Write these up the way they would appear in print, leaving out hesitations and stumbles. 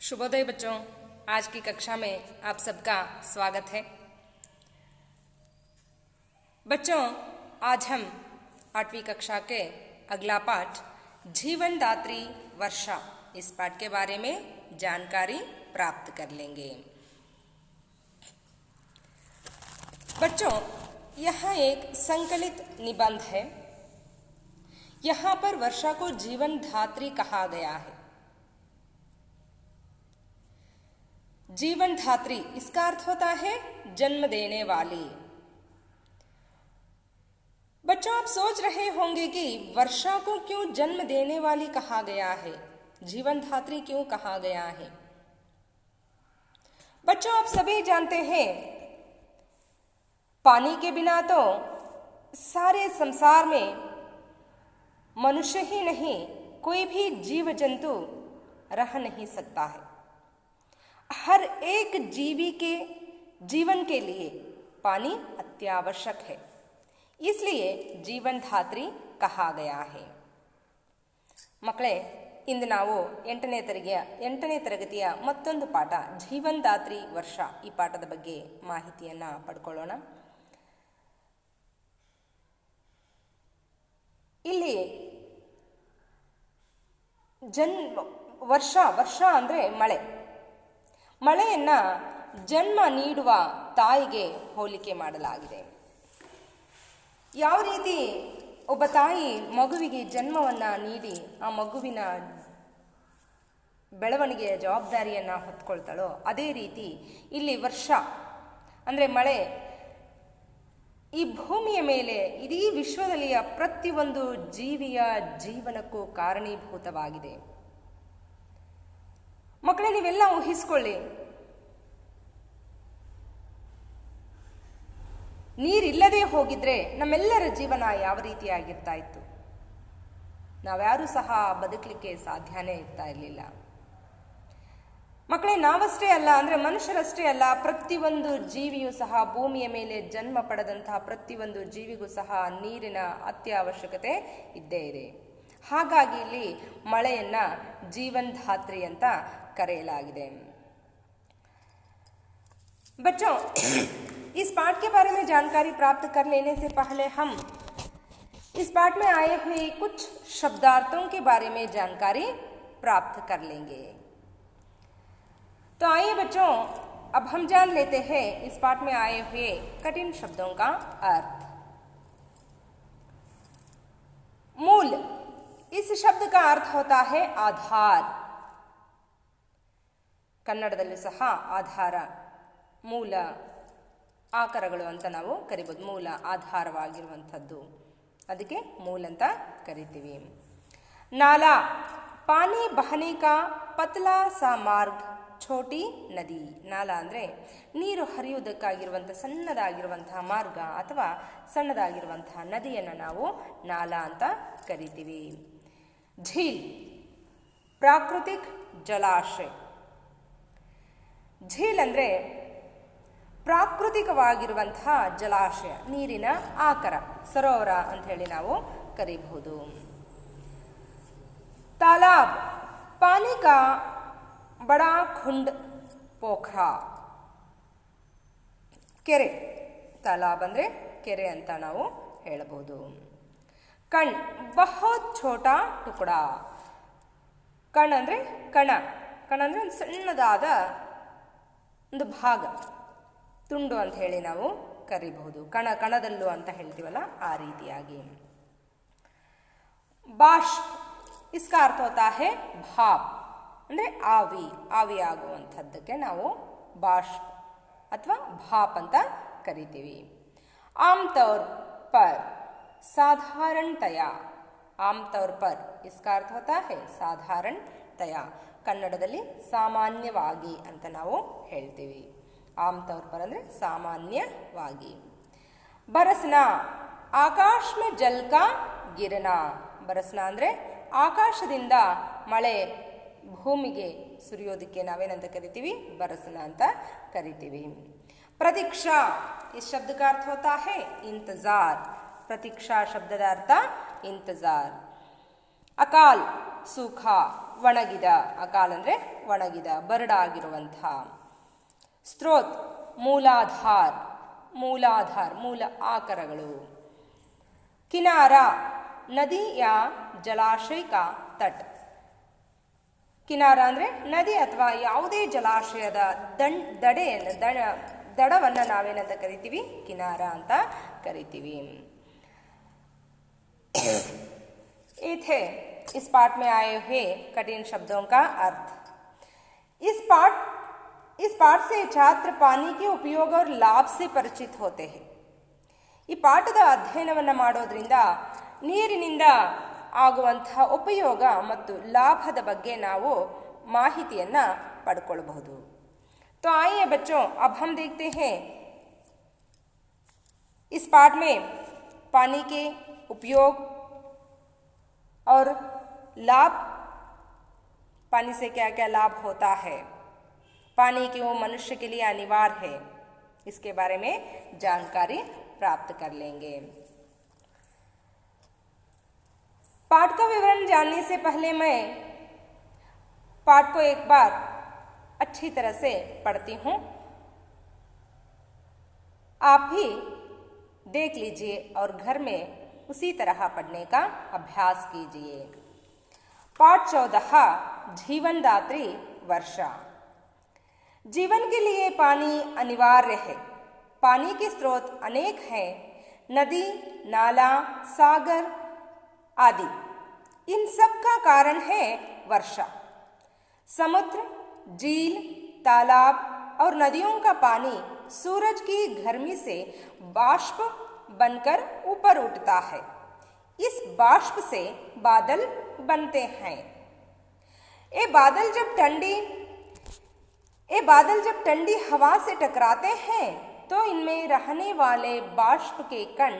शुभोदय बच्चों, आज की कक्षा में आप सबका स्वागत है। बच्चों, आज हम 8वीं कक्षा के अगला पाठ जीवनदात्री वर्षा इस पाठ के बारे में जानकारी प्राप्त कर लेंगे। बच्चों, यहाँ एक संकलित निबंध है। यहाँ पर वर्षा को जीवनदात्री कहा गया है। जीवन धात्री इसका अर्थ होता है जन्म देने वाली। बच्चों, आप सोच रहे होंगे कि वर्षा को क्यों जन्म देने वाली कहा गया है, जीवन धात्री क्यों कहा गया है। बच्चों, आप सभी जानते हैं पानी के बिना तो सारे संसार में मनुष्य ही नहीं, कोई भी जीव जंतु रह नहीं सकता है। हर एक जीवी के जीवन के लिए पानी अत्यावश्यक है, इसलिए जीवन धात्री कहा गया है। ಮಕ್ಕಳೇ, ಇಂದು ನಾವು 8ನೇ ತರಗತಿಯ ಮತ್ತೊಂದು ಪಾಠ ಜೀವನದಾತ್ರಿ ವರ್ಷ ಈ ಪಾಠದ ಬಗ್ಗೆ ಮಾಹಿತಿಯನ್ನು ಪಡ್ಕೊಳ್ಳೋಣ। ಇಲ್ಲಿ ವರ್ಷ ಅಂದರೆ ಮಳೆಯನ್ನ ಜನ್ಮ ನೀಡುವ ತಾಯಿಗೆ ಹೋಲಿಕೆ ಮಾಡಲಾಗಿದೆ। ಯಾವ ರೀತಿ ಒಬ್ಬ ತಾಯಿ ಮಗುವಿಗೆ ಜನ್ಮವನ್ನು ನೀಡಿ ಆ ಮಗುವಿನ ಬೆಳವಣಿಗೆಯ ಜವಾಬ್ದಾರಿಯನ್ನು ಹೊತ್ಕೊಳ್ತಾಳೋ ಅದೇ ರೀತಿ ಇಲ್ಲಿ ವರ್ಷ ಅಂದರೆ ಮಳೆ ಈ ಭೂಮಿಯ ಮೇಲೆ ಇಡೀ ವಿಶ್ವದಲ್ಲಿಯ ಪ್ರತಿಯೊಂದು ಜೀವಿಯ ಜೀವನಕ್ಕೂ ಕಾರಣೀಭೂತವಾಗಿದೆ। ಮಕ್ಕಳೇ, ನೀವೆಲ್ಲ ಊಹಿಸ್ಕೊಳ್ಳಿ, ನೀರಿಲ್ಲದೆ ಹೋಗಿದ್ರೆ ನಮ್ಮೆಲ್ಲರ ಜೀವನ ಯಾವ ರೀತಿಯಾಗಿರ್ತಾ ಇತ್ತು? ನಾವ್ಯಾರೂ ಸಹ ಬದುಕಲಿಕ್ಕೆ ಸಾಧ್ಯನೇ ಇರ್ತಾ ಇರಲಿಲ್ಲ। ಮಕ್ಕಳೇ, ನಾವಷ್ಟೇ ಅಲ್ಲ, ಅಂದರೆ ಮನುಷ್ಯರಷ್ಟೇ ಅಲ್ಲ, ಪ್ರತಿಯೊಂದು ಜೀವಿಯೂ ಸಹ ಭೂಮಿಯ ಮೇಲೆ ಜನ್ಮ ಪಡೆದಂತಹ ಪ್ರತಿಯೊಂದು ಜೀವಿಗೂ ಸಹ ನೀರಿನ ಅತ್ಯವಶ್ಯಕತೆ ಇದ್ದೇ ಇದೆ। ಹಾಗಾಗಿ ಇಲ್ಲಿ ಮಳೆಯನ್ನ जीवनदात्री ಅಂತ करेलाಗಿದೆ। बच्चों, इस पाठ के बारे में जानकारी प्राप्त कर लेने से पहले हम इस पाठ में आए हुए कुछ शब्दार्थों के बारे में जानकारी प्राप्त कर लेंगे। तो आइए बच्चों, अब हम जान लेते हैं इस पाठ में आए हुए कठिन शब्दों का अर्थ। मूल, इस शब्द का अर्थ होता है आधार। ಕನ್ನಡದಲ್ಲೂ ಸಹ ಆಧಾರ, ಮೂಲ, ಆಕರಗಳು ಅಂತ ನಾವು ಕರಿಬೋದು। ಮೂಲ, ಆಧಾರವಾಗಿರುವಂಥದ್ದು, ಅದಕ್ಕೆ ಮೂಲ ಅಂತ ಕರಿತೀವಿ। ನಾಲಾ, ಪಾನಿ ಬಹನೆ ಕಾ ಪತಲಾ ಸಾ ಮಾರ್ಗ, ಛೋಟಿ ನದಿ। ನಾಲಾ ಅಂದರೆ ನೀರು ಹರಿಯುವುದಕ್ಕಾಗಿರುವಂಥ ಸಣ್ಣದಾಗಿರುವಂತಹ ಮಾರ್ಗ ಅಥವಾ ಸಣ್ಣದಾಗಿರುವಂತಹ ನದಿಯನ್ನು ನಾವು ನಾಲಾ ಅಂತ ಕರಿತೀವಿ। ಝೀಲ್, ಪ್ರಾಕೃತಿಕ ಜಲಾಶಯ। ಝೀಲ್ ಅಂದರೆ ಪ್ರಾಕೃತಿಕವಾಗಿರುವಂತಹ ಜಲಾಶಯ, ನೀರಿನ ಆಕರ, ಸರೋವರ ಅಂತ ಹೇಳಿ ನಾವು ಕರೀಬಹುದು। ತಾಲಾಬ್, ಪಾನಿ ಕಾ ಬಡಾ ಖುಂಡ್ ಪೋಖ್ರಾ, ಕೆರೆ। ತಾಲಾಬ್ ಅಂದರೆ ಕೆರೆ ಅಂತ ನಾವು ಹೇಳಬಹುದು। ಕಣ್, ಬಹುತ್ ಛೋಟಾ ಟುಕಡಾ। ಕಣ್ ಅಂದರೆ ಕಣ ಅಂದರೆ ಒಂದು ಸಣ್ಣದಾದ ಒಂದು ಭಾಗ, ತುಂಡು ಅಂತ ಹೇಳಿ ನಾವು ಕರಿಬಹುದು। ಕಣದಲ್ಲೂ ಅಂತ ಹೇಳ್ತೀವಲ್ಲ, ಆ ರೀತಿಯಾಗಿ। ಬಾಷ್ಪ್, इसका अर्थ होता है भाप, ಅಂದರೆ ಆವಿಯಾಗುವಂಥದ್ದಕ್ಕೆ ನಾವು ಬಾಷ್ಪ್ ಅಥವಾ ಭಾಪ್ ಅಂತ ಕರಿತೀವಿ। ಆಮ್ತೌರ್ ಪರ್, ಸಾಧಾರಣತಯ। ಆಮ್ತೌರ್ ಪರ್, इसका अर्थ होता है ಸಾಧಾರಣತಯ, ಕನ್ನಡದಲ್ಲಿ ಸಾಮಾನ್ಯವಾಗಿ ಅಂತ ನಾವು ಹೇಳ್ತೀವಿ। ಆಮ್ತೌರ್ ಪರ್ ಅಂದರೆ ಸಾಮಾನ್ಯವಾಗಿ। ಬರಸ್ನಾ, ಆಕಾಶ ಮೇ ಜಲ್ ಕಾ ಗಿರನಾ। ಬರಸ್ನಾ ಅಂದರೆ ಆಕಾಶದಿಂದ ಮಳೆ ಭೂಮಿಗೆ ಸುರಿಯೋದಕ್ಕೆ ನಾವೇನಂತ ಕರಿತೀವಿ? ಬರಸ್ನಾ ಅಂತ ಕರಿತೀವಿ। ಪ್ರತೀಕ್ಷಾ, इस शब्द का अर्थ होता है इंतजार। प्रतीक्षा शब्दದ ಅರ್ಥ ಇಂತಜಾರ್। अकाल, ಸುಖ, ಒಣಗಿದ, ಅಕಾಲ್ ಅಂದರೆ ಒಣಗಿದ, ಬರಡಾಗಿರುವಂಥ. ಸ್ತ್ರೋತ್ ಮೂಲಾಧಾರ, ಮೂಲಾಧಾರ ಮೂಲ ಆಕರಗಳು. ಕಿನಾರ ನದಿ ಯಾ ಜಲಾಶಯ ಕಾ ತಟ್. ಕಿನಾರ ಅಂದರೆ ನದಿ ಅಥವಾ ಯಾವುದೇ ಜಲಾಶಯದ ದಡವನ್ನು ನಾವೇನಂತ ಕರಿತೀವಿ? ಕಿನಾರ ಅಂತ ಕರಿತೀವಿ. ये थे इस पाठ में आए हुए कठिन शब्दों का अर्थ. इस पाठ से छात्र पानी के उपयोग और लाभ से परिचित होते हैं. ಈ ಪಾಠದ ಅಧ್ಯಯನವನ್ನು ಮಾಡೋದ್ರಿಂದ ನೀರಿನಿಂದ ಆಗುವಂತಹ ಉಪಯೋಗ ಮತ್ತು ಲಾಭದ ಬಗ್ಗೆ ನಾವು ಮಾಹಿತಿಯನ್ನು ಪಡ್ಕೊಳ್ಬಹುದು. तो आइए बच्चों, अब हम देखते हैं इस पाठ में पानी के उपयोग और लाभ. पानी से क्या क्या लाभ होता है, पानी क्यों मनुष्य के लिए अनिवार्य है, इसके बारे में जानकारी प्राप्त कर लेंगे. पाठ का विवरण जानने से पहले मैं पाठ को एक बार अच्छी तरह से पढ़ती हूँ. आप भी देख लीजिए और घर में उसी तरह पढ़ने का अभ्यास कीजिए. पाठ 14 जीवनदात्री वर्षा. जीवन के लिए पानी अनिवार्य है. पानी के स्रोत अनेक हैं. नदी, नाला, सागर आदि. इन सब का कारण है वर्षा. समुद्र, झील, तालाब और नदियों का पानी सूरज की गर्मी से बाष्प बनकर ऊपर उठता है. इस बाष्प से बादल बनते हैं. ये बादल जब ठंडी हवा से टकराते हैं तो इनमें रहने वाले बाष्प के कण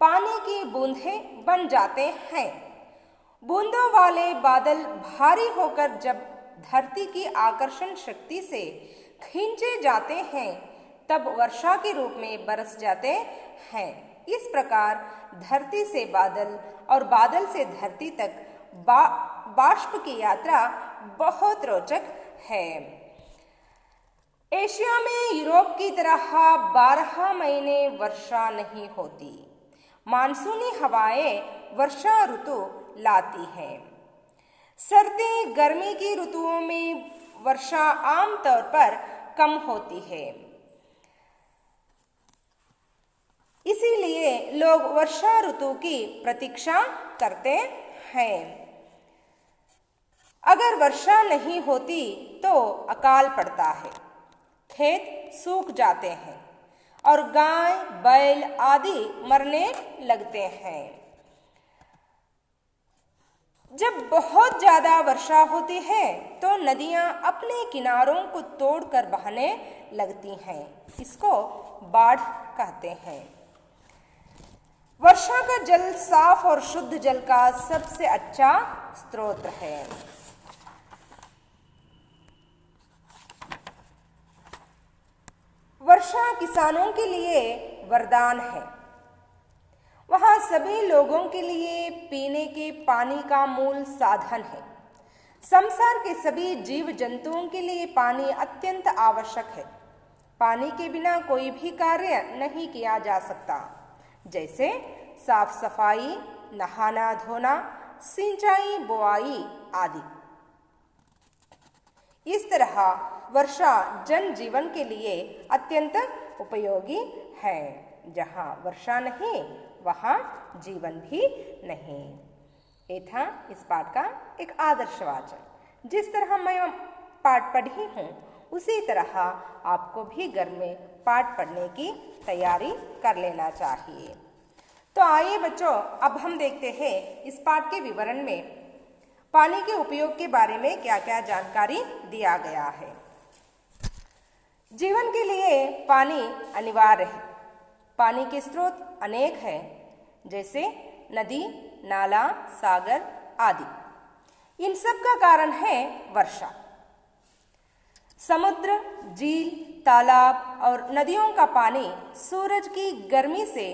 पानी की बूंदें बन जाते हैं. बूंदों वाले बादल भारी होकर जब धरती की आकर्षण शक्ति से खींचे जाते हैं तब वर्षा के रूप में बरस जाते हैं. इस प्रकार धरती से बादल और बादल से धरती तक बाष्प की यात्रा बहुत रोचक है. एशिया में यूरोप की तरह 12 महीने वर्षा नहीं होती. मानसूनी हवाएं वर्षा ऋतु लाती हैं. सर्दी गर्मी की ऋतुओं में वर्षा आमतौर पर कम होती है. इसीलिए लोग वर्षा ऋतु की प्रतीक्षा करते हैं. अगर वर्षा नहीं होती तो अकाल पड़ता है, खेत सूख जाते हैं और गाय बैल आदि मरने लगते हैं. जब बहुत ज्यादा वर्षा होती है तो नदियां अपने किनारों को तोड़कर बहने लगती हैं. इसको बाढ़ कहते हैं. वर्षा का जल साफ और शुद्ध जल का सबसे अच्छा स्रोत है. वर्षा किसानों के लिए वरदान है. वह सभी लोगों के लिए पीने के पानी का मूल साधन है. संसार के सभी जीव जंतुओं के लिए पानी अत्यंत आवश्यक है. पानी के बिना कोई भी कार्य नहीं किया जा सकता, जैसे साफ सफाई, नहाना धोना, सिंचाई बुआई आदि. इस तरह वर्षा जन जीवन के लिए अत्यंत उपयोगी है. जहाँ वर्षा नहीं वहाँ जीवन भी नहीं. ये था इस पाठ का एक आदर्श वाचन. जिस तरह मैं पाठ पढ़ी हूँ उसी तरह आपको भी घर में पाठ पढ़ने की तैयारी कर लेना चाहिए. तो आइए बच्चों, अब हम देखते हैं इस पाठ के विवरण में पानी के उपयोग के बारे में क्या क्या जानकारी दिया गया है. जीवन के लिए पानी अनिवार्य है. पानी के स्रोत अनेक हैं, जैसे नदी, नाला, सागर आदि. इन सब का कारण है वर्षा. समुद्र, झील, तालाब और नदियों का पानी सूरज की गर्मी से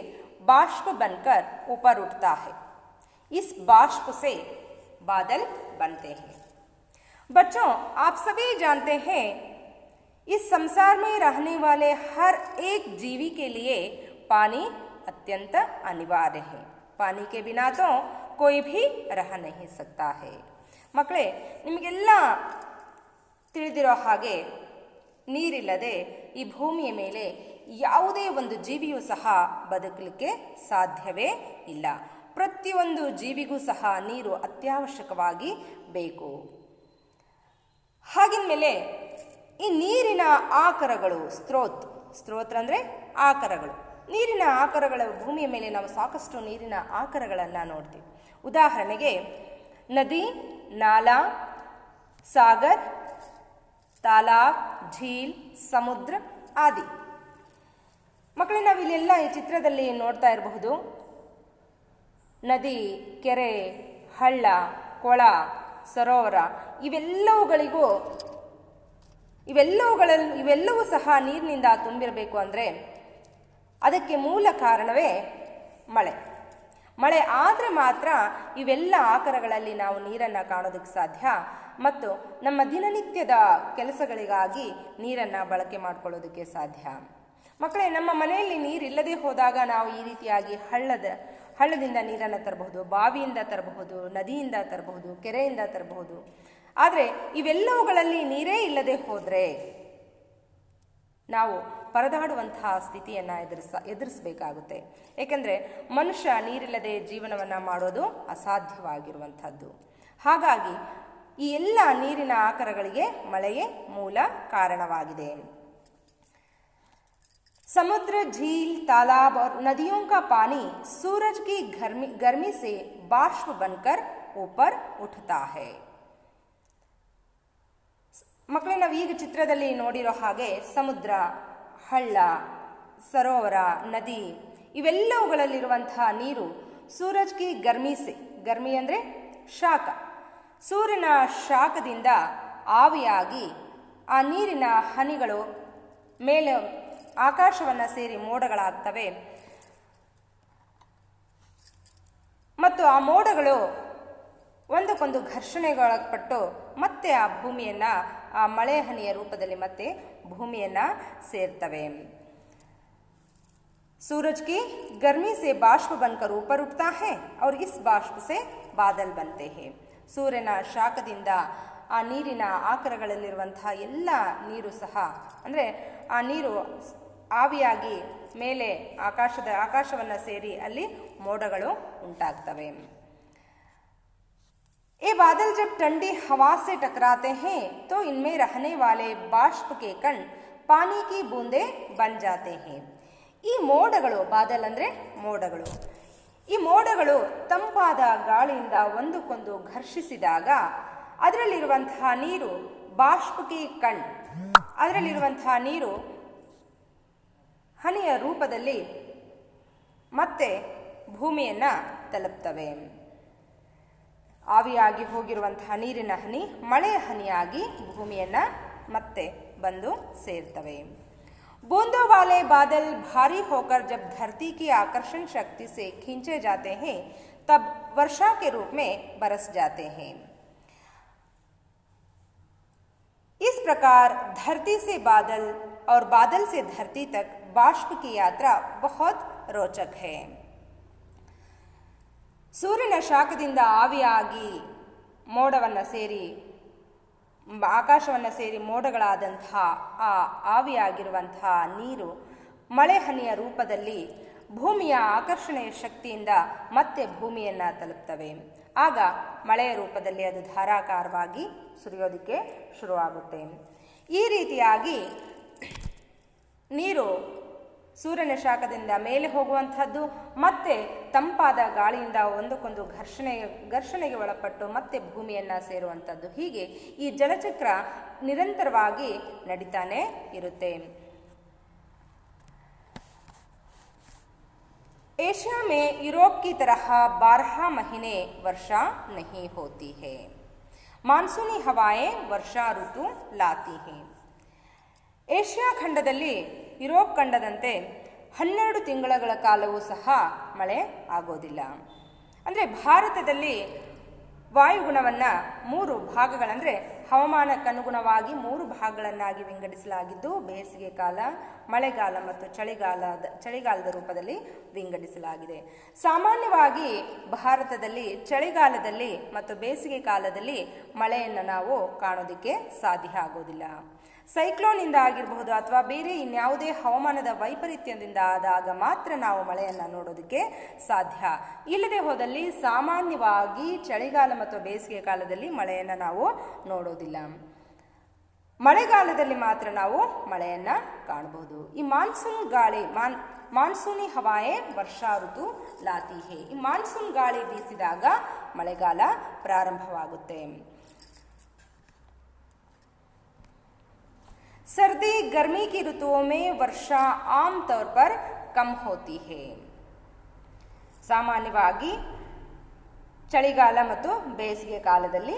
बाष्प बनकर ऊपर उठता है. इस बाष्प से बादल बनते हैं। बच्चों, आप सभी जानते हैं इस संसार में रहने वाले हर एक जीवी के लिए पानी अत्यंत अनिवार्य है। पानी के बिना तो कोई भी रह नहीं सकता है। ಮಕ್ಕಳೇ, ನಿಮಗೆಲ್ಲ ತಿಳಿದಿರೋ ಹಾಗೆ ನೀರಿಲ್ಲದೆ ಈ ಭೂಮಿಯ ಮೇಲೆ ಯಾವುದೇ ಒಂದು ಜೀವಿಯೂ ಸಹ ಬದುಕಲಿಕ್ಕೆ ಸಾಧ್ಯವೇ ಇಲ್ಲ. ಪ್ರತಿಯೊಂದು ಜೀವಿಗೂ ಸಹ ನೀರು ಅತ್ಯವಶ್ಯಕವಾಗಿ ಬೇಕು. ಹಾಗಿನ್ಮೇಲೆ ಈ ನೀರಿನ ಆಕರಗಳು, ಸ್ತೋತ್ರ ಅಂದರೆ ಆಕರಗಳು, ನೀರಿನ ಆಕರಗಳ ಭೂಮಿಯ ಮೇಲೆ ನಾವು ಸಾಕಷ್ಟು ನೀರಿನ ಆಕರಗಳನ್ನು ನೋಡ್ತೀವಿ. ಉದಾಹರಣೆಗೆ ನದಿ, ನಾಲಾ, ಸಾಗರ್, ತಾಲಾಬ್, ಝೀಲ್, ಸಮುದ್ರ ಆದಿ. ಮಕ್ಕಳೇ, ನಾವಿಲ್ಲೆಲ್ಲ ಈ ಚಿತ್ರದಲ್ಲಿ ನೋಡ್ತಾ ಇರಬಹುದು. ನದಿ, ಕೆರೆ, ಹಳ್ಳ, ಕೊಳ, ಸರೋವರ ಇವೆಲ್ಲವೂ ಸಹ ನೀರಿನಿಂದ ತುಂಬಿರಬೇಕು ಅಂದರೆ ಅದಕ್ಕೆ ಮೂಲ ಕಾರಣವೇ ಮಳೆ ಆದರೆ ಮಾತ್ರ ಇವೆಲ್ಲ ಆಕರಗಳಲ್ಲಿ ನಾವು ನೀರನ್ನು ಕಾಣೋದಕ್ಕೆ ಸಾಧ್ಯ ಮತ್ತು ನಮ್ಮ ದಿನನಿತ್ಯದ ಕೆಲಸಗಳಿಗಾಗಿ ನೀರನ್ನು ಬಳಕೆ ಮಾಡಿಕೊಳ್ಳೋದಕ್ಕೆ ಸಾಧ್ಯ. ಮಕ್ಕಳೇ, ನಮ್ಮ ಮನೆಯಲ್ಲಿ ನೀರಿಲ್ಲದೆ ಹೋದಾಗ ನಾವು ಈ ರೀತಿಯಾಗಿ ಹಳ್ಳದಿಂದ ನೀರನ್ನು ತರಬಹುದು, ಬಾವಿಯಿಂದ ತರಬಹುದು, ನದಿಯಿಂದ ತರಬಹುದು, ಕೆರೆಯಿಂದ ತರಬಹುದು. ಆದರೆ ಇವೆಲ್ಲವುಗಳಲ್ಲಿ ನೀರೇ ಇಲ್ಲದೆ ಹೋದರೆ ನಾವು ಪರದಾಡುವಂತಹ ಸ್ಥಿತಿಯನ್ನು ಎದುರಿಸಬೇಕಾಗುತ್ತೆ. ಏಕೆಂದರೆ ಮನುಷ್ಯ ನೀರಿಲ್ಲದೆ ಜೀವನವನ್ನು ಮಾಡೋದು ಅಸಾಧ್ಯವಾಗಿರುವಂಥದ್ದು. ಹಾಗಾಗಿ ಈ ಎಲ್ಲ ನೀರಿನ ಆಕರಗಳಿಗೆ ಮಳೆಯೇ ಮೂಲ ಕಾರಣವಾಗಿದೆ. समुद्र, झील, तालाब और नदियों का पानी सूरज की गर्मी से बाष्प बनकर ऊपर उठता है. ಮಕ್ಕಳೇ, ನಾವು ಈಗ ಚಿತ್ರದಲ್ಲಿ ನೋಡಿರೋ ಹಾಗೆ ಸಮುದ್ರ, ಹಳ್ಳ, ಸರೋವರ, ನದಿ ಇವೆಲ್ಲವುಗಳಲ್ಲಿರುವಂತಹ ನೀರು ಸೂರಜ್ ಕಿ ಗರ್ಮಿ ಅಂದರೆ ಶಾಖ, ಸೂರ್ಯನ ಶಾಖದಿಂದ ಆವಿಯಾಗಿ ಆ ನೀರಿನ ಹನಿಗಳು ಮೇಲೆ ಆಕಾಶವನ್ನು ಸೇರಿ ಮೋಡಗಳಾಗ್ತವೆ ಮತ್ತು ಆ ಮೋಡಗಳು ಒಂದಕ್ಕೊಂದು ಘರ್ಷಣೆಗೊಳಪಟ್ಟು ಮತ್ತೆ ಆ ಭೂಮಿಯನ್ನು, ಆ ಮಳೆ ಹನಿಯ ರೂಪದಲ್ಲಿ ಮತ್ತೆ ಭೂಮಿಯನ್ನು ಸೇರ್ತವೆ. सूरज की गर्मी से बाष्प बनकर ऊपर उठता है और इस बाष्प से बादल बनते हैं. ಸೂರ್ಯನ ಶಾಖದಿಂದ ಆ ನೀರಿನ ಆಕರಗಳಲ್ಲಿರುವಂತಹ ಎಲ್ಲ ನೀರು ಸಹ ಅಂದರೆ ಆ ನೀರು ಆವಿಯಾಗಿ ಮೇಲೆ ಆಕಾಶವನ್ನು ಸೇರಿ ಅಲ್ಲಿ ಮೋಡಗಳು ಉಂಟಾಗ್ತವೆ. ये बादल जब ठंडी हवा से टकराते हैं तो इनमें रहने वाले बाष्प के कण पानी की बूंदें बन जाते हैं. ಈ ಮೋಡಗಳು, ಬಾದಲ್ ಅಂದರೆ ಮೋಡಗಳು, ಈ ಮೋಡಗಳು ತಂಪಾದ ಗಾಳಿಯಿಂದ ಒಂದಕ್ಕೊಂದು ಘರ್ಷಿಸಿದಾಗ ಅದರಲ್ಲಿರುವಂತಹ ನೀರು ಬಾಷ್ಪಕಿ ಕಣ್, ಅದರಲ್ಲಿರುವಂತಹ ನೀರು ಹನಿಯ ರೂಪದಲ್ಲಿ ಮತ್ತೆ ಭೂಮಿಯನ್ನು ತಲುಪ್ತವೆ. ಆವಿಯಾಗಿ ಹೋಗಿರುವಂತಹ ನೀರಿನ ಹನಿ ಮಳೆಯ ಹನಿಯಾಗಿ ಭೂಮಿಯನ್ನು ಮತ್ತೆ ಬಂದು ಸೇರ್ತವೆ. बूंदों वाले बादल भारी होकर जब धरती की आकर्षण शक्ति से खींचे जाते हैं तब वर्षा के रूप में बरस जाते हैं. इस प्रकार धरती से बादल और बादल से धरती तक बाष्प की यात्रा बहुत रोचक है. ಸೂರ್ಯನ ಶಾಖದಿಂದ ಆವಿಯಾಗಿ ಮೋಡವನ್ನು ಸೇರಿ ಆಕಾಶವನ್ನು ಸೇರಿ ಮೋಡಗಳಾದಂತಹ ಆ ಆವಿಯಾಗಿರುವಂತಹ ನೀರು ಮಳೆ ಹನಿಯ ರೂಪದಲ್ಲಿ ಭೂಮಿಯ ಆಕರ್ಷಣೆಯ ಶಕ್ತಿಯಿಂದ ಮತ್ತೆ ಭೂಮಿಯನ್ನು ತಲುಪ್ತವೆ. ಆಗ ಮಳೆಯ ರೂಪದಲ್ಲಿ ಅದು ಧಾರಾಕಾರವಾಗಿ ಸುರಿಯೋದಕ್ಕೆ ಶುರುವಾಗುತ್ತೆ. ಈ ರೀತಿಯಾಗಿ ನೀರು ಸೂರ್ಯನ ಶಾಖದಿಂದ ಮೇಲೆ ಹೋಗುವಂಥದ್ದು ಮತ್ತೆ ತಂಪಾದ ಗಾಳಿಯಿಂದ ಒಂದಕ್ಕೊಂದು ಘರ್ಷಣೆಗೆ ಒಳಪಟ್ಟು ಮತ್ತೆ ಭೂಮಿಯನ್ನು ಸೇರುವಂಥದ್ದು. ಹೀಗೆ ಈ ಜಲಚಕ್ರ ನಿರಂತರವಾಗಿ ನಡೀತಾನೆ ಇರುತ್ತೆ. एशिया में यूरोप की तरह 12 महीने वर्षा नहीं होती है. मानसूनी हवाएं वर्षा ऋतु लाती हैं. ಏಷ್ಯಾ ಖಂಡದಲ್ಲಿ ಯುರೋಪ್ ಖಂಡದಂತೆ 12 ತಿಂಗಳ ಕಾಲವೂ ಸಹ ಮಳೆ ಆಗೋದಿಲ್ಲ. ಅಂದರೆ ಭಾರತದಲ್ಲಿ ವಾಯುಗುಣವನ್ನು 3 ಭಾಗಗಳಂದರೆ ಹವಾಮಾನಕ್ಕನುಗುಣವಾಗಿ 3 ಭಾಗಗಳನ್ನಾಗಿ ವಿಂಗಡಿಸಲಾಗಿದ್ದು ಬೇಸಿಗೆ ಕಾಲ, ಮಳೆಗಾಲ ಮತ್ತು ಚಳಿಗಾಲದ ರೂಪದಲ್ಲಿ ವಿಂಗಡಿಸಲಾಗಿದೆ. ಸಾಮಾನ್ಯವಾಗಿ ಭಾರತದಲ್ಲಿ ಚಳಿಗಾಲದಲ್ಲಿ ಮತ್ತು ಬೇಸಿಗೆ ಕಾಲದಲ್ಲಿ ಮಳೆಯನ್ನು ನಾವು ಕಾಣೋದಕ್ಕೆ ಸಾಧ್ಯ ಆಗೋದಿಲ್ಲ. ಸೈಕ್ಲೋನಿಂದ ಆಗಿರಬಹುದು ಅಥವಾ ಬೇರೆ ಇನ್ಯಾವುದೇ ಹವಾಮಾನದ ವೈಪರೀತ್ಯದಿಂದ ಆದಾಗ ಮಾತ್ರ ನಾವು ಮಳೆಯನ್ನು ನೋಡೋದಕ್ಕೆ ಸಾಧ್ಯ. ಇಲ್ಲದೆ ಹೋದಲ್ಲಿ ಸಾಮಾನ್ಯವಾಗಿ ಚಳಿಗಾಲ ಮತ್ತು ಬೇಸಿಗೆ ಕಾಲದಲ್ಲಿ ಮಳೆಯನ್ನು ನಾವು ನೋಡೋದಿಲ್ಲ. ಮಳೆಗಾಲದಲ್ಲಿ ಮಾತ್ರ ನಾವು ಮಳೆಯನ್ನು ಕಾಣಬಹುದು. ಈ ಮಾನ್ಸೂನ್ ಗಾಳಿ ಮಾನ್ಸೂನಿ ಹವಾಯೇ ವರ್ಷಾ ಋತು ಲಾತಿ ಹೇ. ಈ ಮಾನ್ಸೂನ್ ಗಾಳಿ ಬೀಸಿದಾಗ ಮಳೆಗಾಲ ಪ್ರಾರಂಭವಾಗುತ್ತೆ. सर्दी गर्मी की ऋतुओं में वर्षा आमतौर पर कम होती है. ಸಾಮಾನ್ಯವಾಗಿ ಚಳಿಗಾಲ ಮತ್ತು ಬೇಸಿಗೆ ಕಾಲದಲ್ಲಿ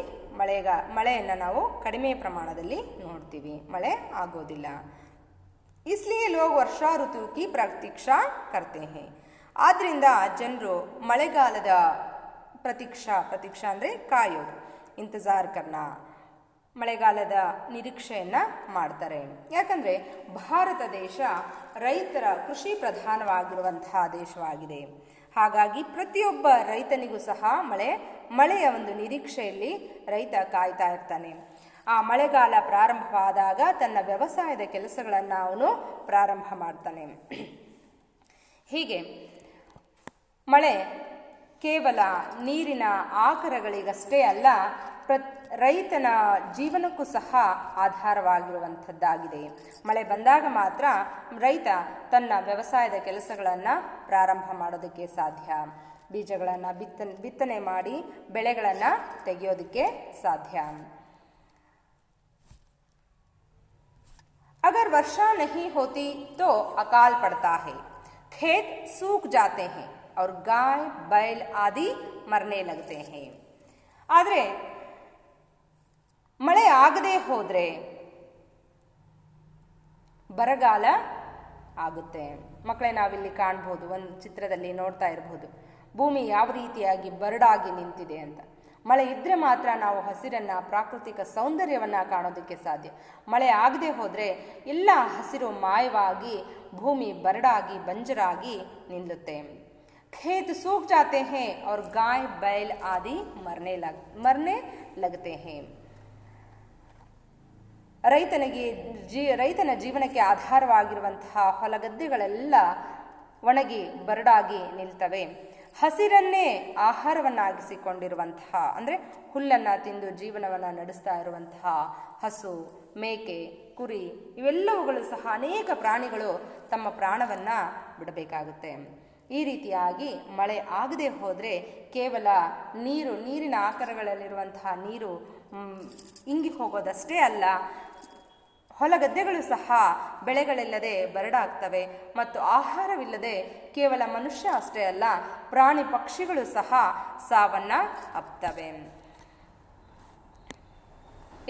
ಮಳೆಯನ್ನು ನಾವು ಕಡಿಮೆ ಪ್ರಮಾಣದಲ್ಲಿ ನೋಡ್ತೀವಿ, ಮಳೆ ಆಗೋದಿಲ್ಲ. इसलिए लोग वर्षा ऋतु की प्रतीक्षा करते हैं. ಆದ್ದರಿಂದ ಜನರು ಮಳೆಗಾಲದ ಪ್ರತೀಕ್ಷಾ ಅಂದರೆ ಕಾಯೋದು, ಇಂತಜಾರ್ ಕರ್ನಾ, ಮಳೆಗಾಲದ ನಿರೀಕ್ಷೆಯನ್ನು ಮಾಡ್ತಾರೆ. ಯಾಕಂದರೆ ಭಾರತ ದೇಶ ರೈತರ ಕೃಷಿ ಪ್ರಧಾನವಾಗಿರುವಂತಹ ದೇಶವಾಗಿದೆ. ಹಾಗಾಗಿ ಪ್ರತಿಯೊಬ್ಬ ರೈತನಿಗೂ ಸಹ ಮಳೆಯ ಒಂದು ನಿರೀಕ್ಷೆಯಲ್ಲಿ ರೈತ ಕಾಯ್ತಾ ಇರ್ತಾನೆ. ಆ ಮಳೆಗಾಲ ಪ್ರಾರಂಭವಾದಾಗ ತನ್ನ ವ್ಯವಸಾಯದ ಕೆಲಸಗಳನ್ನು ಅವನು ಪ್ರಾರಂಭ ಮಾಡ್ತಾನೆ. ಹೀಗೆ ಮಳೆ ಕೇವಲ ನೀರಿನ ಆಕರಗಳಿಗಷ್ಟೇ ಅಲ್ಲ, ರೈತನ ಜೀವನಕ್ಕೂ ಸಹ ಆಧಾರವಾಗಿರುವಂಥದ್ದಾಗಿದೆ. ಮಳೆ ಬಂದಾಗ ಮಾತ್ರ ರೈತ ತನ್ನ ವ್ಯವಸಾಯದ ಕೆಲಸಗಳನ್ನು ಪ್ರಾರಂಭ ಮಾಡೋದಕ್ಕೆ ಸಾಧ್ಯ. ಬೀಜಗಳನ್ನು ಬಿತ್ತನೆ ಮಾಡಿ ಬೆಳೆಗಳನ್ನು ತೆಗೆಯೋದಕ್ಕೆ ಸಾಧ್ಯ. अगर वर्षा नहीं होती तो अकाल पड़ता है, खेत सूख जाते हैं और गाय बैल आदि मरने लगते हैं. ಆದರೆ ಮಳೆ ಆಗದೆ ಹೋದರೆ ಬರಗಾಲ ಆಗುತ್ತೆ. ಮಕ್ಕಳೇ, ನಾವಿಲ್ಲಿ ಕಾಣ್ಬೋದು, ಒಂದು ಚಿತ್ರದಲ್ಲಿ ನೋಡ್ತಾ ಇರಬಹುದು, ಭೂಮಿ ಯಾವ ರೀತಿಯಾಗಿ ಬರಡಾಗಿ ನಿಂತಿದೆ ಅಂತ. ಮಳೆ ಇದ್ದರೆ ಮಾತ್ರ ನಾವು ಹಸಿರನ್ನು, ಪ್ರಾಕೃತಿಕ ಸೌಂದರ್ಯವನ್ನು ಕಾಣೋದಕ್ಕೆ ಸಾಧ್ಯ. ಮಳೆ ಆಗದೆ ಹೋದರೆ ಎಲ್ಲ ಹಸಿರು ಮಾಯವಾಗಿ ಭೂಮಿ ಬರಡಾಗಿ ಬಂಜರಾಗಿ ನಿಲ್ಲುತ್ತೆ. खेत सूख जाते हैं और गाय बैल आदि मरने लगते हैं. ರೈತನ ಜೀವನಕ್ಕೆ ಆಧಾರವಾಗಿರುವಂತಹ ಹೊಲಗದ್ದೆಗಳೆಲ್ಲ ಒಣಗಿ ಬರಡಾಗಿ ನಿಲ್ತವೆ. ಹಸಿರನ್ನೇ ಆಹಾರವನ್ನಾಗಿಸಿಕೊಂಡಿರುವಂತಹ, ಅಂದರೆ ಹುಲ್ಲನ್ನು ತಿಂದು ಜೀವನವನ್ನು ನಡೆಸ್ತಾ ಇರುವಂತಹ ಹಸು, ಮೇಕೆ, ಕುರಿ ಇವೆಲ್ಲವುಗಳು ಸಹ ಅನೇಕ ಪ್ರಾಣಿಗಳು ತಮ್ಮ ಪ್ರಾಣವನ್ನು ಬಿಡಬೇಕಾಗುತ್ತೆ. ಈ ರೀತಿಯಾಗಿ ಮಳೆ ಆಗದೆ ಹೋದರೆ ಕೇವಲ ನೀರಿನ ಆಕಾರಗಳಲ್ಲಿರುವಂತಹ ನೀರು ಇಂಗಿ ಹೋಗೋದಷ್ಟೇ ಅಲ್ಲ, ಹೊಲಗದ್ದೆಗಳು ಸಹ ಬೆಳೆಗಳಿಲ್ಲದೆ ಬರಡಾಗ್ತವೆ ಮತ್ತು ಆಹಾರವಿಲ್ಲದೆ ಕೇವಲ ಮನುಷ್ಯ ಅಷ್ಟೇ ಅಲ್ಲ, ಪ್ರಾಣಿ ಪಕ್ಷಿಗಳು ಸಹ ಸಾವನ್ನು ಅಪ್ತವೆ.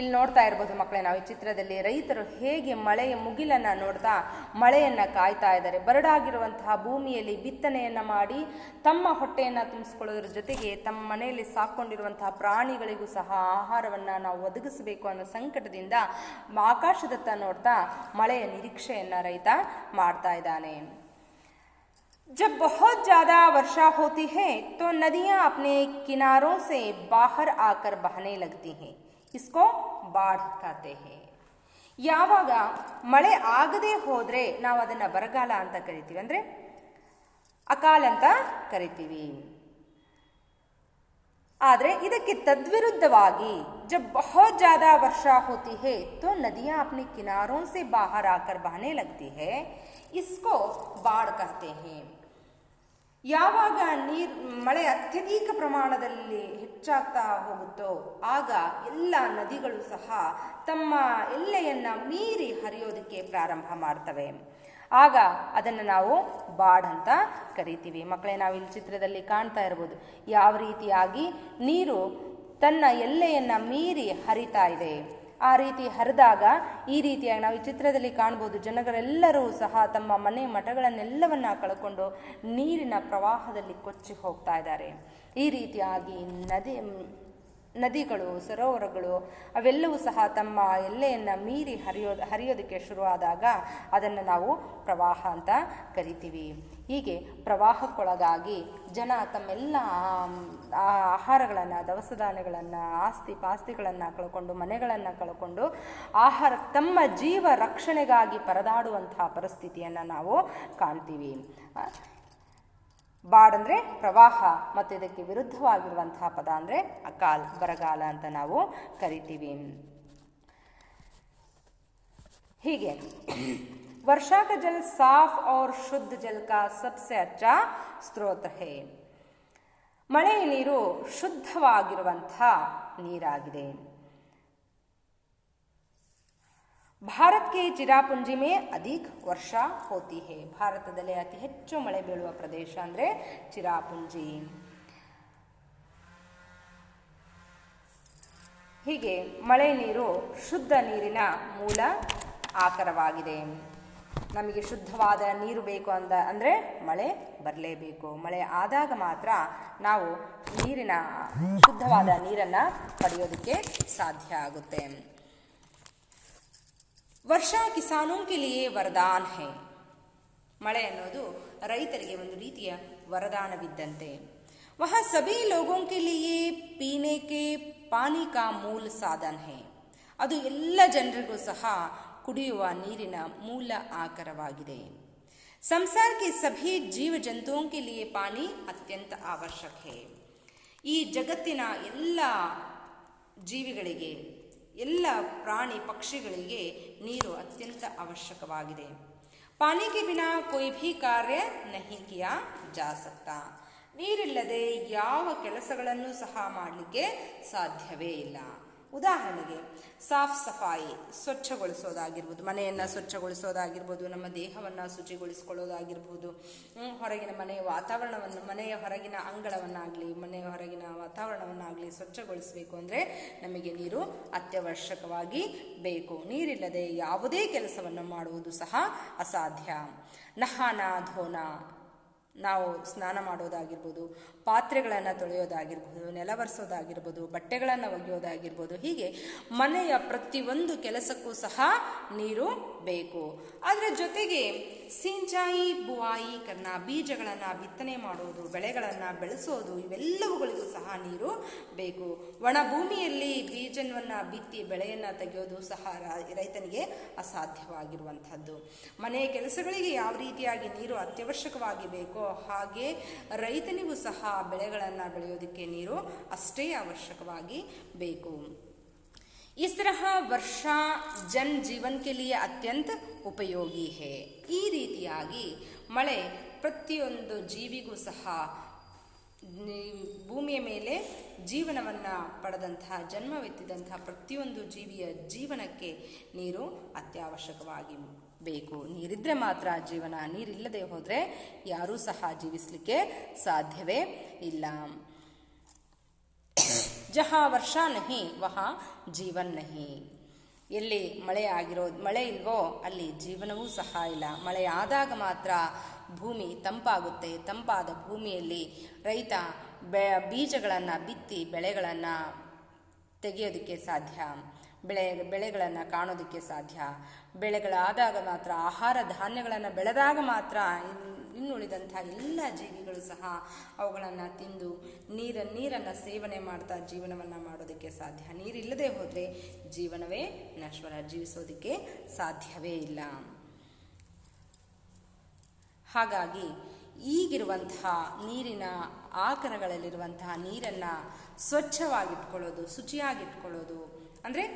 ಇಲ್ಲಿ ನೋಡ್ತಾ ಇರ್ಬೋದು ಮಕ್ಕಳೇ, ನಾವು ಈ ಚಿತ್ರದಲ್ಲಿ ರೈತರು ಹೇಗೆ ಮಳೆಯ ಮುಗಿಲನ್ನು ನೋಡ್ತಾ ಮಳೆಯನ್ನು ಕಾಯ್ತಾ ಇದ್ದಾರೆ. ಬರಡಾಗಿರುವಂತಹ ಭೂಮಿಯಲ್ಲಿ ಬಿತ್ತನೆಯನ್ನು ಮಾಡಿ ತಮ್ಮ ಹೊಟ್ಟೆಯನ್ನು ತುಂಬಿಸ್ಕೊಳ್ಳೋದ್ರ ಜೊತೆಗೆ ತಮ್ಮ ಮನೆಯಲ್ಲಿ ಸಾಕೊಂಡಿರುವಂತಹ ಪ್ರಾಣಿಗಳಿಗೂ ಸಹ ಆಹಾರವನ್ನು ನಾವು ಒದಗಿಸಬೇಕು ಅನ್ನೋ ಸಂಕಟದಿಂದ ಆಕಾಶದತ್ತ ನೋಡ್ತಾ ಮಳೆಯ ನಿರೀಕ್ಷೆಯನ್ನು ರೈತ ಮಾಡ್ತಾ ಇದ್ದಾನೆ. जब बहुत ज़्यादा वर्षा होती है तो नदियाँ अपने किनारों से बाहर आकर बहने लगती हैं. इसको ಬಾಢ್ कहते हैं. ಯಾವಾಗ ಮಳೆ ಆಗದೆ ಹೋದರೆ ನಾವು ಅದನ್ನು ಬರಗಾಲ ಅಂತ ಕರಿತೀವಿ, ಅಂದರೆ ಅಕಾಲ ಅಂತ ಕರಿತೀವಿ. ಆದರೆ ಇದಕ್ಕೆ ತದ್ವಿರುದ್ಧವಾಗಿ ಜಬ್ ಬಹುತ್ ज़्यादा वर्षा होती है तो नदियाँ अपने किनारों से बाहर आकर बहने लगती है. इसको बाढ़ कहते हैं. ಯಾವಾಗ ಮಳೆ ಅತ್ಯಧಿಕ ಪ್ರಮಾಣದಲ್ಲಿ ಹೆಚ್ಚಾಗ್ತಾ ಹೋಗುತ್ತೋ ಆಗ ಎಲ್ಲ ನದಿಗಳು ಸಹ ತಮ್ಮ ಎಲ್ಲೆಯನ್ನು ಮೀರಿ ಹರಿಯೋದಕ್ಕೆ ಪ್ರಾರಂಭ ಮಾಡ್ತವೆ. ಆಗ ಅದನ್ನು ನಾವು ಬಾಢ್ ಅಂತ ಕರಿತೀವಿ. ಮಕ್ಕಳೇ, ನಾವು ಇಲ್ಲಿ ಚಿತ್ರದಲ್ಲಿ ಕಾಣ್ತಾ ಇರ್ಬೋದು ಯಾವ ರೀತಿಯಾಗಿ ನೀರು ತನ್ನ ಎಲ್ಲೆಯನ್ನು ಮೀರಿ ಹರಿತಾ ಇದೆ. ಆ ರೀತಿ ಹರಿದಾಗ ಈ ರೀತಿಯಾಗಿ ನಾವು ಈ ಚಿತ್ರದಲ್ಲಿ ಕಾಣ್ಬೋದು, ಜನಗಳೆಲ್ಲರೂ ಸಹ ತಮ್ಮ ಮನೆ ಮಠಗಳನ್ನೆಲ್ಲವನ್ನ ಕಳ್ಕೊಂಡು ನೀರಿನ ಪ್ರವಾಹದಲ್ಲಿ ಕೊಚ್ಚಿ ಹೋಗ್ತಾ ಇದ್ದಾರೆ. ಈ ರೀತಿಯಾಗಿ ನದಿಗಳು, ಸರೋವರಗಳು ಅವೆಲ್ಲವೂ ಸಹ ತಮ್ಮ ಎಲ್ಲೆಯನ್ನು ಮೀರಿ ಹರಿಯೋದಕ್ಕೆ ಶುರುವಾದಾಗ ಅದನ್ನು ನಾವು ಪ್ರವಾಹ ಅಂತ ಕರಿತೀವಿ. ಹೀಗೆ ಪ್ರವಾಹಕ್ಕೊಳಗಾಗಿ ಜನ ತಮ್ಮೆಲ್ಲ ಆಹಾರಗಳನ್ನು, ದವಸ ಧಾನ್ಯಗಳನ್ನು, ಆಸ್ತಿ ಪಾಸ್ತಿಗಳನ್ನು ಕಳ್ಕೊಂಡು, ಮನೆಗಳನ್ನು ಕಳ್ಕೊಂಡು ತಮ್ಮ ಜೀವ ರಕ್ಷಣೆಗಾಗಿ ಪರದಾಡುವಂತಹ ಪರಿಸ್ಥಿತಿಯನ್ನು ನಾವು ಕಾಣ್ತೀವಿ. ಬಾಡ್ ಅಂದರೆ ಪ್ರವಾಹ, ಮತ್ತು ಇದಕ್ಕೆ ವಿರುದ್ಧವಾಗಿರುವಂತಹ ಪದ ಅಂದರೆ ಅಕಾಲ್, ಬರಗಾಲ ಅಂತ ನಾವು ಕರಿತೀವಿ. ಹೀಗೆ वर्षा का जल साफ और शुद्ध जल का सबसे अच्छा स्रोत है. ಮಳೆಯ ನೀರು ಶುದ್ಧವಾಗಿರುವಂಥ ನೀರಾಗಿದೆ. ಭಾರತ ಕೆ ಚಿರಾಪುಂಜಿ ಮೇ ಅಧಿಕ ವರ್ಷಾ ಹೋತಿ ಹೇ. ಭಾರತದಲ್ಲಿ ಅತಿ ಹೆಚ್ಚು ಮಳೆ ಬೀಳುವ ಪ್ರದೇಶ ಅಂದರೆ ಚಿರಾಪುಂಜಿ. ಹೀಗೆ ಮಳೆ ನೀರು ಶುದ್ಧ ನೀರಿನ ಮೂಲ ಆಕರವಾಗಿದೆ. ನಮಗೆ ಶುದ್ಧವಾದ ನೀರು ಬೇಕು ಅಂದರೆ ಮಳೆ ಬರಲೇಬೇಕು. ಮಳೆ ಆದಾಗ ಮಾತ್ರ ನಾವು ಶುದ್ಧವಾದ ನೀರನ್ನು ಪಡೆಯೋದಕ್ಕೆ ಸಾಧ್ಯ ಆಗುತ್ತೆ. ವರ್ಷಾ ಕಿಸಾನೋಂ ಕೆ ಲಿಯೇ ವರದಾನ್ ಹೈ. ಮಳೆ ಅನ್ನೋದು ರೈತರಿಗೆ ಒಂದು ರೀತಿಯ ವರದಾನವಿದ್ದಂತೆ. ವಹ ಸಭಿ ಲೋಗೋಂ ಕೆ ಲಿಯೇ ಪೀನೆ ಕೆ ಪಾನಿ ಕಾ ಮೂಲ ಸಾಧನ ಹೈ. ಅದು ಎಲ್ಲ ಜನರಿಗೂ ಸಹ ಕುಡಿಯುವ ನೀರಿನ ಮೂಲ ಆಕರವಾಗಿದೆ. ಸಂಸಾರ ಕೆ ಸಭಿ ಜೀವ ಜಂತುओं के लिए पानी ಅತ್ಯಂತ ಅವಶ್ಯಕ है. ಈ ಜಗತ್ತಿನ ಎಲ್ಲ ಜೀವಿಗಳಿಗೆ, ಎಲ್ಲ ಪ್ರಾಣಿ ಪಕ್ಷಿಗಳಿಗೆ ನೀರು ಅತ್ಯಂತ ಅವಶ್ಯಕವಾಗಿದೆ. ಪಾನಿ ಕೆ ಬಿನಾ ಕೋಯಿ ಭೀ ಕಾರ್ಯ ನಹಿ ಕಿಯಾ ಜಾ ಸಕ್ತಾ. ನೀರಿಲ್ಲದೆ ಯಾವ ಕೆಲಸಗಳನ್ನು ಸಹ ಮಾಡಲಿಕ್ಕೆ ಸಾಧ್ಯವೇ ಇಲ್ಲ. ಉದಾಹರಣೆಗೆ ಸಾಫ್ ಸಫಾಯಿ, ಸ್ವಚ್ಛಗೊಳಿಸೋದಾಗಿರ್ಬೋದು, ಮನೆಯನ್ನು ಸ್ವಚ್ಛಗೊಳಿಸೋದಾಗಿರ್ಬೋದು, ನಮ್ಮ ದೇಹವನ್ನು ಶುಚಿಗೊಳಿಸ್ಕೊಳ್ಳೋದಾಗಿರ್ಬೋದು, ಹೊರಗಿನ ಮನೆಯ ಹೊರಗಿನ ಅಂಗಳವನ್ನಾಗಲಿ, ಮನೆಯ ಹೊರಗಿನ ವಾತಾವರಣವನ್ನಾಗಲಿ ಸ್ವಚ್ಛಗೊಳಿಸಬೇಕು ಅಂದರೆ ನಮಗೆ ನೀರು ಅತ್ಯವಶ್ಯಕವಾಗಿ ಬೇಕು. ನೀರಿಲ್ಲದೆ ಯಾವುದೇ ಕೆಲಸವನ್ನು ಮಾಡುವುದು ಸಹ ಅಸಾಧ್ಯ. ನಹಾನ ಧೋನ, ನಾವು ಸ್ನಾನ ಮಾಡೋದಾಗಿರ್ಬೋದು, ಪಾತ್ರೆಗಳನ್ನು ತೊಳೆಯೋದಾಗಿರ್ಬೋದು, ನೆಲವರ್ಸೋದಾಗಿರ್ಬೋದು, ಬಟ್ಟೆಗಳನ್ನು ಒಗೆಯೋದಾಗಿರ್ಬೋದು, ಹೀಗೆ ಮನೆಯ ಪ್ರತಿಯೊಂದು ಕೆಲಸಕ್ಕೂ ಸಹ ನೀರು ಬೇಕು. ಅದರ ಜೊತೆಗೆ ಸಿಂಚಾಯಿ ಬುವಾಯಿ ಕರ್ನ, ಬೀಜಗಳನ್ನು ಬಿತ್ತನೆ ಮಾಡೋದು, ಬೆಳೆಗಳನ್ನು ಬೆಳೆಸೋದು, ಇವೆಲ್ಲವುಗಳಿಗೂ ಸಹ ನೀರು ಬೇಕು. ಒಣ ಭೂಮಿಯಲ್ಲಿ ಬೀಜವನ್ನು ಬಿತ್ತಿ ಬೆಳೆಯನ್ನು ತೆಗೆಯೋದು ಸಹ ರೈತನಿಗೆ ಅಸಾಧ್ಯವಾಗಿರುವಂಥದ್ದು. ಮನೆಯ ಕೆಲಸಗಳಿಗೆ ಯಾವ ರೀತಿಯಾಗಿ ನೀರು ಅತ್ಯವಶ್ಯಕವಾಗಿ ಬೇಕೋ ಹಾಗೆ ರೈತನಿಗೂ ಸಹ ಬೆಳೆಗಳನ್ನು ಬೆಳೆಯೋದಕ್ಕೆ ನೀರು ಅಷ್ಟೇ ಅವಶ್ಯಕವಾಗಿ ಬೇಕು. ಇಸ್ ತರಹ ವರ್ಷಾ ಜನ್ ಜೀವನ್ ಕೆ ಲಿಯೇ ಅತ್ಯಂತ ಉಪಯೋಗಿ ಹೇ. ಈ ರೀತಿಯಾಗಿ ಮಳೆ ಪ್ರತಿಯೊಂದು ಜೀವಿಗೂ ಸಹ, ಭೂಮಿಯ ಮೇಲೆ ಜೀವನವನ್ನು ಪಡೆದಂತಹ, ಜನ್ಮವೆತ್ತಿದಂತಹ ಪ್ರತಿಯೊಂದು ಜೀವಿಯ ಜೀವನಕ್ಕೆ ನೀರು ಅತ್ಯವಶ್ಯಕವಾಗಿ ಬೇಕು. ನೀರಿದ್ರೆ ಮಾತ್ರ ಜೀವನ. ನೀರಿಲ್ಲದೆ ಹೋದರೆ ಯಾರೂ ಸಹ ಜೀವಿಸಲಿಕ್ಕೆ ಸಾಧ್ಯವೇ ಇಲ್ಲ. ಜಹಾ ವರ್ಷಾ ನಹಿ ವಹಾ ಜೀವನ್ ನಹಿ. ಎಲ್ಲಿ ಮಳೆ ಇಲ್ವೋ ಅಲ್ಲಿ ಜೀವನವೂ ಸಹ ಇಲ್ಲ. ಮಳೆ ಆದಾಗ ಮಾತ್ರ ಭೂಮಿ ತಂಪಾಗುತ್ತೆ. ತಂಪಾದ ಭೂಮಿಯಲ್ಲಿ ರೈತ ಬೀಜಗಳನ್ನು ಬಿತ್ತಿ ಬೆಳೆಗಳನ್ನು ತೆಗೆಯೋದಕ್ಕೆ ಸಾಧ್ಯ, ಬೆಳೆಗಳನ್ನು ಕಾಣೋದಕ್ಕೆ ಸಾಧ್ಯ. ಬೆಳೆಗಳಾದಾಗ ಮಾತ್ರ, ಆಹಾರ ಧಾನ್ಯಗಳನ್ನು ಬೆಳೆದಾಗ ಮಾತ್ರ ಇನ್ನುಳಿದಂಥ ಎಲ್ಲ ಜೀವಿಗಳು ಸಹ ಅವುಗಳನ್ನು ತಿಂದು ನೀರನ್ನು ಸೇವನೆ ಮಾಡ್ತಾ ಜೀವನವನ್ನು ಮಾಡೋದಕ್ಕೆ ಸಾಧ್ಯ. ನೀರಿಲ್ಲದೆ ಹೋದರೆ ಜೀವನವೇ ನಶ್ವರ, ಜೀವಿಸೋದಕ್ಕೆ ಸಾಧ್ಯವೇ ಇಲ್ಲ. ಹಾಗಾಗಿ ಈಗಿರುವಂತಹ ನೀರಿನ ಆಕರಗಳಲ್ಲಿರುವಂತಹ ನೀರನ್ನು ಸ್ವಚ್ಛವಾಗಿಟ್ಕೊಳ್ಳೋದು, ಶುಚಿಯಾಗಿಟ್ಕೊಳ್ಳೋದು ಅಂದರೆ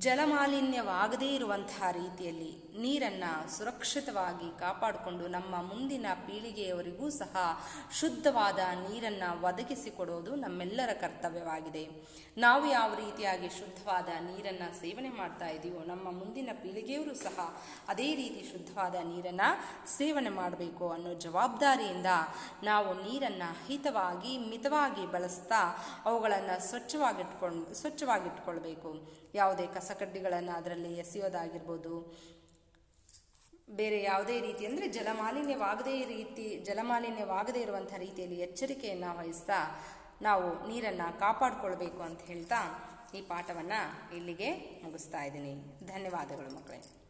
ಜಲಮಾಲಿನ್ಯವಾಗದೇ ಇರುವಂತಹ ರೀತಿಯಲ್ಲಿ ನೀರನ್ನು ಸುರಕ್ಷಿತವಾಗಿ ಕಾಪಾಡಿಕೊಂಡು ನಮ್ಮ ಮುಂದಿನ ಪೀಳಿಗೆಯವರಿಗೂ ಸಹ ಶುದ್ಧವಾದ ನೀರನ್ನು ಒದಗಿಸಿಕೊಡೋದು ನಮ್ಮೆಲ್ಲರ ಕರ್ತವ್ಯವಾಗಿದೆ. ನಾವು ಯಾವ ರೀತಿಯಾಗಿ ಶುದ್ಧವಾದ ನೀರನ್ನು ಸೇವನೆ ಮಾಡ್ತಾ ಇದ್ದೀವೋ ನಮ್ಮ ಮುಂದಿನ ಪೀಳಿಗೆಯವರು ಸಹ ಅದೇ ರೀತಿ ಶುದ್ಧವಾದ ನೀರನ್ನು ಸೇವನೆ ಮಾಡಬೇಕು ಅನ್ನೋ ಜವಾಬ್ದಾರಿಯಿಂದ ನಾವು ನೀರನ್ನು ಹಿತವಾಗಿ ಮಿತವಾಗಿ ಬಳಸ್ತಾ ಅವುಗಳನ್ನು ಸ್ವಚ್ಛವಾಗಿಟ್ಕೊಳ್ಬೇಕು. ಯಾವುದೇ ಕಸಕಡ್ಡಿಗಳನ್ನು ಅದರಲ್ಲಿ ಎಸೆಯೋದಾಗಿರ್ಬೋದು, ಬೇರೆ ಯಾವುದೇ ರೀತಿ ಅಂದರೆ ಜಲಮಾಲಿನ್ಯವಾಗದೇ ಇರುವಂಥ ರೀತಿಯಲ್ಲಿ ಎಚ್ಚರಿಕೆಯನ್ನು ವಹಿಸ್ತಾ ನಾವು ನೀರನ್ನು ಕಾಪಾಡಿಕೊಳ್ಬೇಕು ಅಂತ ಹೇಳ್ತಾ ಈ ಪಾಠವನ್ನು ಇಲ್ಲಿಗೆ ಮುಗಿಸ್ತಾ ಇದ್ದೀನಿ. ಧನ್ಯವಾದಗಳು ಮಕ್ಕಳೇ.